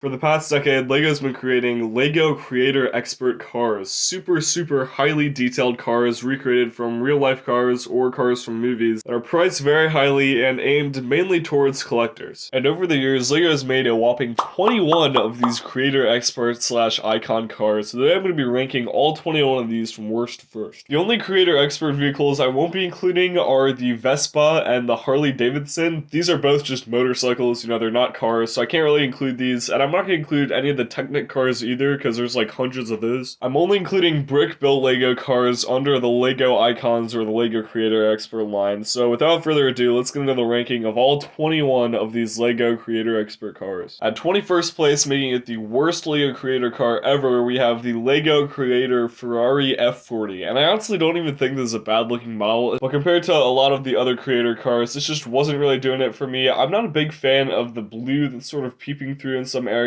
For the past decade, LEGO's been creating LEGO Creator Expert cars. Super highly detailed cars recreated from real life cars or cars from movies that are priced very highly and aimed mainly towards collectors. And over the years, LEGO has made a whopping 21 of these Creator Expert slash Icon cars. So today I'm going to be ranking all 21 of these from worst to first. The only Creator Expert vehicles I won't be including are the Vespa and the Harley Davidson. These are both just motorcycles, they're not cars, so I can't really include these. And I'm not going to include any of the Technic cars either, because there's like hundreds of those. I'm only including brick-built LEGO cars under the LEGO Icons or the LEGO Creator Expert line. So without further ado, let's get into the ranking of all 21 of these LEGO Creator Expert cars. At 21st place, making it the worst LEGO Creator car ever, we have the LEGO Creator Ferrari F40. And I honestly don't even think this is a bad looking model, but compared to a lot of the other Creator cars, this just wasn't really doing it for me. I'm not a big fan of the blue that's sort of peeping through in some areas,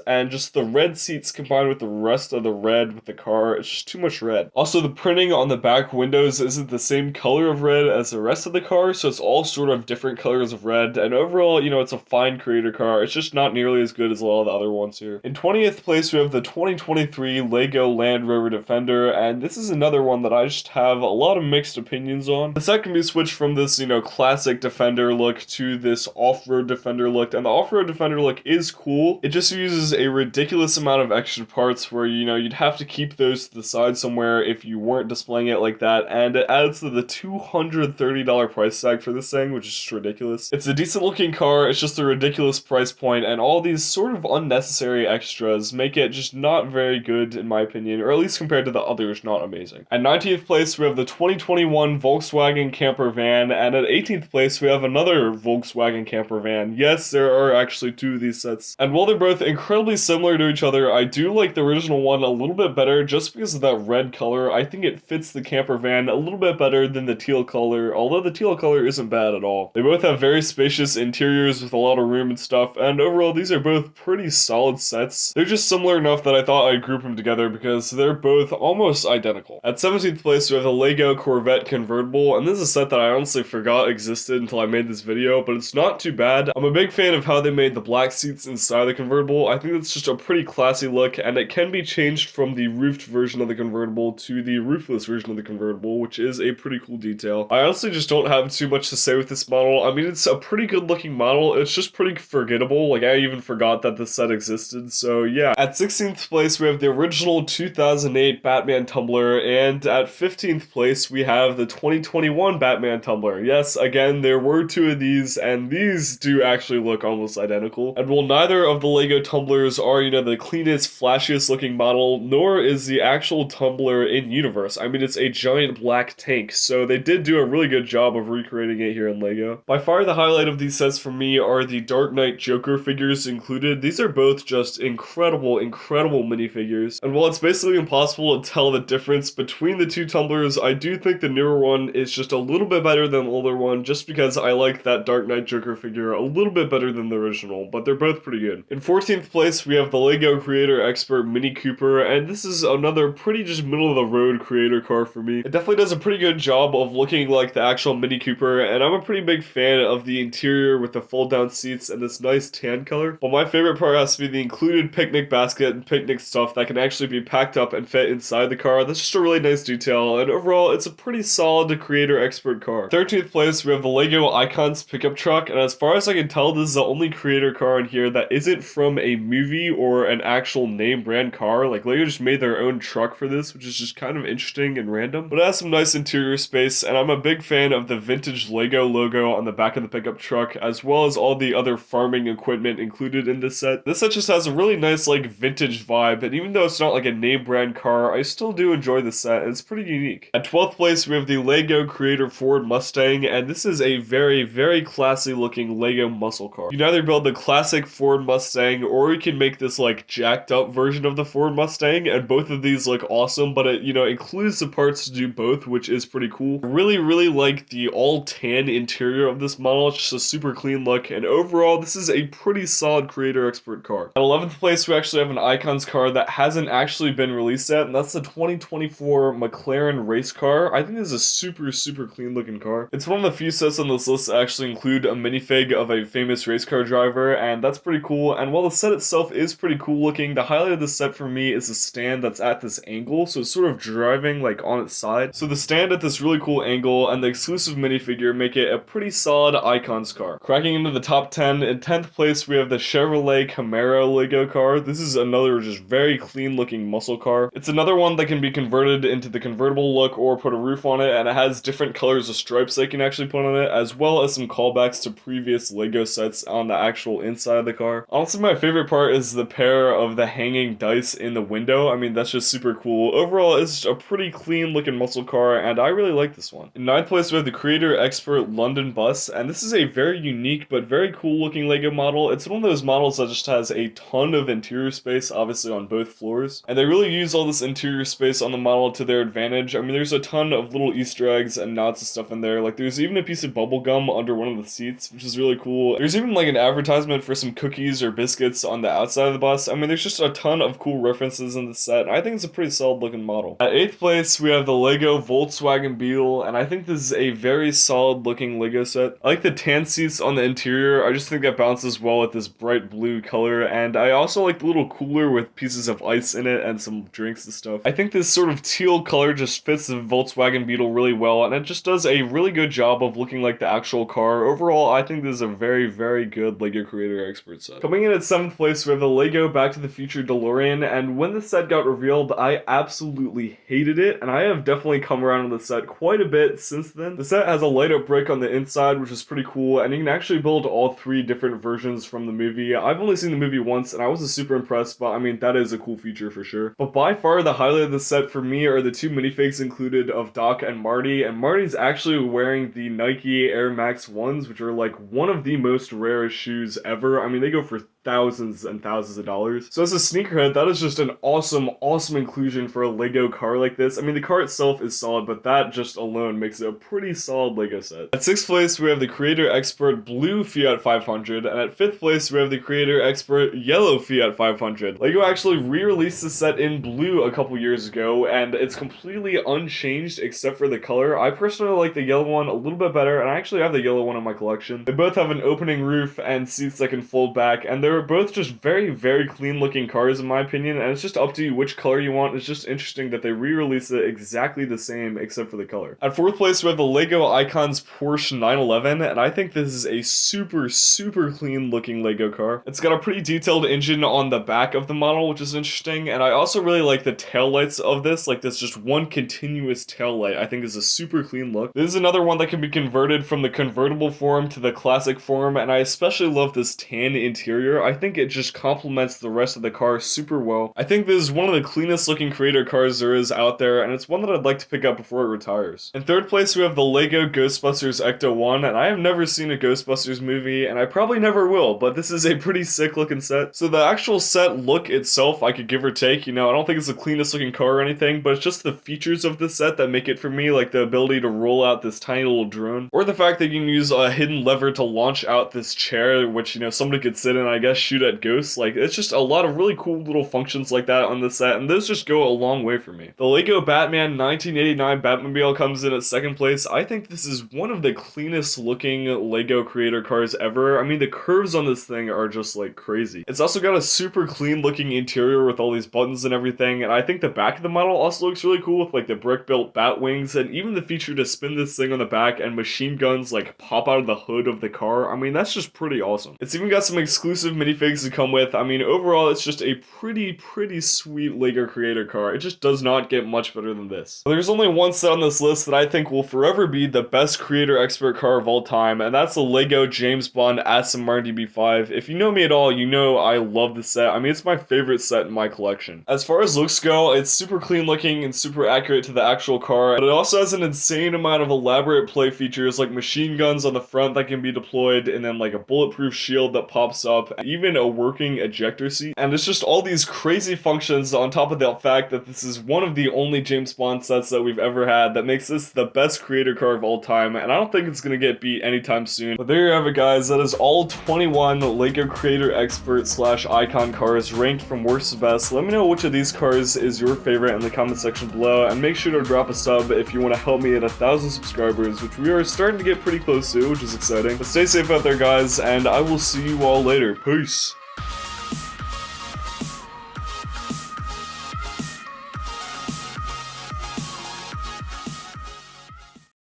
and just the red seats combined with the rest of the red with the car, it's just too much red. Also, the printing on the back windows isn't the same color of red as the rest of the car, so it's all sort of different colors of red, and overall, it's a fine Creator car. It's just not nearly as good as a lot of the other ones here. In 20th place, we have the 2023 LEGO Land Rover Defender, and this is another one that I just have a lot of mixed opinions on. The set can be switched from this, classic Defender look to this off-road Defender look, and the off-road Defender look is cool. It just uses a ridiculous amount of extra parts where, you'd have to keep those to the side somewhere if you weren't displaying it like that, and it adds to the $230 price tag for this thing, which is just ridiculous. It's a decent looking car, it's just a ridiculous price point, and all these sort of unnecessary extras make it just not very good in my opinion, or at least compared to the others, not amazing. At 19th place, we have the 2021 Volkswagen Camper van, and at 18th place, we have another Volkswagen Camper van. Yes, there are actually two of these sets, and while they're both incredibly similar to each other, I do like the original one a little bit better just because of that red color. I think it fits the camper van a little bit better than the teal color, although the teal color isn't bad at all. They both have very spacious interiors with a lot of room and stuff, and overall these are both pretty solid sets. They're just similar enough that I thought I'd group them together because they're both almost identical. At 17th place, we have the LEGO Corvette Convertible, and this is a set that I honestly forgot existed until I made this video, but it's not too bad. I'm a big fan of how they made the black seats inside the convertible. I think it's just a pretty classy look, and it can be changed from the roofed version of the convertible to the roofless version of the convertible, which is a pretty cool detail. I honestly just don't have too much to say with this model. I mean, it's a pretty good looking model. It's just pretty forgettable. Like, I even forgot that this set existed, so yeah. At 16th place, we have the original 2008 Batman tumbler, and at 15th place, we have the 2021 Batman tumbler. Yes, again, there were two of these, and these do actually look almost identical. And while neither of the LEGO tumblers are, the cleanest, flashiest looking model, nor is the actual tumbler in universe. I mean, it's a giant black tank, so they did do a really good job of recreating it here in LEGO. By far the highlight of these sets for me are the Dark Knight Joker figures included. These are both just incredible minifigures, and while it's basically impossible to tell the difference between the two tumblers, I do think the newer one is just a little bit better than the older one, just because I like that Dark Knight Joker figure a little bit better than the original, but they're both pretty good. In 14th place, we have the LEGO Creator Expert Mini Cooper, and this is another pretty just middle-of-the-road creator car for me. It definitely does a pretty good job of looking like the actual Mini Cooper, and I'm a pretty big fan of the interior with the fold-down seats and this nice tan color. But my favorite part has to be the included picnic basket and picnic stuff that can actually be packed up and fit inside the car. That's just a really nice detail, and overall, it's a pretty solid Creator Expert car. 13th place, we have the LEGO Icons pickup truck, and as far as I can tell, this is the only Creator car in here that isn't from a movie or an actual name brand car. Like, LEGO just made their own truck for this, which is just kind of interesting and random. But it has some nice interior space, and I'm a big fan of the vintage LEGO logo on the back of the pickup truck, as well as all the other farming equipment included in this set. This set just has a really nice, like, vintage vibe, and even though it's not like a name brand car, I still do enjoy this set, and it's pretty unique. At 12th place, we have the LEGO Creator Ford Mustang, and this is a very classy looking LEGO muscle car. You can either build the classic Ford Mustang, or you can make this like jacked up version of the Ford Mustang, and both of these look awesome, but it, includes the parts to do both, which is pretty cool. I really like the all tan interior of this model. It's just a super clean look, and overall, this is a pretty solid Creator Expert car. At 11th place, we actually have an Icons car that hasn't actually been released yet, and that's the 2024 McLaren race car. I think this is a super clean looking car. It's one of the few sets on this list that actually include a minifig of a famous race car driver, and that's pretty cool. And while while the set itself is pretty cool looking, the highlight of the set for me is the stand that's at this angle, so it's sort of driving like on its side. So the stand at this really cool angle and the exclusive minifigure make it a pretty solid icons car. Cracking into the top 10, in 10th place we have the Chevrolet Camaro Lego car. This is another just very clean looking muscle car. It's another one that can be converted into the convertible look or put a roof on it, and it has different colors of stripes they can actually put on it, as well as some callbacks to previous Lego sets on the actual inside of the car. Honestly, my favorite part is the pair of the hanging dice in the window. I mean, that's just super cool. Overall, it's just a pretty clean looking muscle car, and I really like this one. In 9th place, we have the Creator Expert London Bus, and this is a very unique but very cool looking Lego model. It's one of those models that just has a ton of interior space, obviously on both floors, and they really use all this interior space on the model to their advantage. I mean, there's a ton of little Easter eggs and nods and stuff in there. Like, there's even a piece of bubble gum under one of the seats, which is really cool. There's even like an advertisement for some cookies or biscuits on the outside of the bus. I mean, there's just a ton of cool references in the set, and I think it's a pretty solid looking model. At 8th place, we have the Lego Volkswagen Beetle, and I think this is a very solid looking Lego set. I like the tan seats on the interior. I just think that balances well with this bright blue color, and I also like the little cooler with pieces of ice in it and some drinks and stuff. I think this sort of teal color just fits the Volkswagen Beetle really well, and it just does a really good job of looking like the actual car. Overall, I think this is a very, very good Lego Creator Expert set. Coming in at 7th place, we have the Lego Back to the Future DeLorean, and when the set got revealed, I absolutely hated it, and I have definitely come around on the set quite a bit since then. The set has a light up brick on the inside, which is pretty cool, and you can actually build all 3 different versions from the movie. I've only seen the movie once, and I wasn't super impressed, but I mean, that is a cool feature for sure. But by far, the highlight of the set for me are the 2 minifigs included of Doc and Marty, and Marty's actually wearing the Nike Air Max 1s, which are like one of the most rarest shoes ever. I mean, they go for thousands and thousands of dollars. So as a sneakerhead, that is just an awesome inclusion for a Lego car like this. I mean, the car itself is solid, but that just alone makes it a pretty solid Lego set. At 6th place, we have the Creator Expert Blue Fiat 500, and at 5th place, we have the Creator Expert Yellow Fiat 500. Lego actually re-released the set in blue a couple years ago, and it's completely unchanged except for the color. I personally like the yellow one a little bit better, and I actually have the yellow one in my collection. They both have an opening roof and seats that can fold back, and they're both just very, very clean looking cars in my opinion, and it's just up to you which color you want. It's just interesting that they re-released it exactly the same except for the color. At 4th place, we have the Lego Icons Porsche 911, and I think this is a super clean looking Lego car. It's got a pretty detailed engine on the back of the model, which is interesting, and I also really like the tail lights of this. Like, this just one continuous tail light I think is a super clean look. This is another one that can be converted from the convertible form to the classic form, and I especially love this tan interior. I think it just complements the rest of the car super well. I think this is one of the cleanest looking creator cars there is out there, and it's one that I'd like to pick up before it retires. In 3rd place, we have the Lego Ghostbusters Ecto 1, and I have never seen a Ghostbusters movie, and I probably never will, but this is a pretty sick looking set. So the actual set look itself, I could give or take, you know, I don't think it's the cleanest looking car or anything, but it's just the features of this set that make it for me, like the ability to roll out this tiny little drone, or the fact that you can use a hidden lever to launch out this chair, which, you know, somebody could sit in, I guess, shoot at ghosts. Like, it's just a lot of really cool little functions like that on the set, and those just go a long way for me. The Lego Batman 1989 Batmobile comes in at 2nd place. I think this is one of the cleanest looking Lego creator cars ever. I mean, the curves on this thing are just like crazy. It's also got a super clean looking interior with all these buttons and everything, and I think the back of the model also looks really cool with like the brick built bat wings, and even the feature to spin this thing on the back and machine guns like pop out of the hood of the car. I mean, that's just pretty awesome. It's even got some exclusive minifigs to come with. I mean, overall, it's just a pretty sweet Lego creator car. It just does not get much better than this. There's only one set on this list that I think will forever be the best creator expert car of all time, and that's the Lego James Bond Aston Martin DB5. If you know me at all, you know I love this set. I mean, it's my favorite set in my collection. As far as looks go, it's super clean looking and super accurate to the actual car, but it also has an insane amount of elaborate play features like machine guns on the front that can be deployed, and then like a bulletproof shield that pops up, even a working ejector seat, and it's just all these crazy functions on top of the fact that this is one of the only James Bond sets that we've ever had that makes this the best creator car of all time, and I don't think it's gonna get beat anytime soon. But there you have it, guys. That is all 21 Lego creator expert / icon cars ranked from worst to best. Let me know which of these cars is your favorite in the comment section below, and make sure to drop a sub if you want to help me at 1,000 subscribers, which we are starting to get pretty close to, which is exciting. But stay safe out there, guys, and I will see you all later. Peace!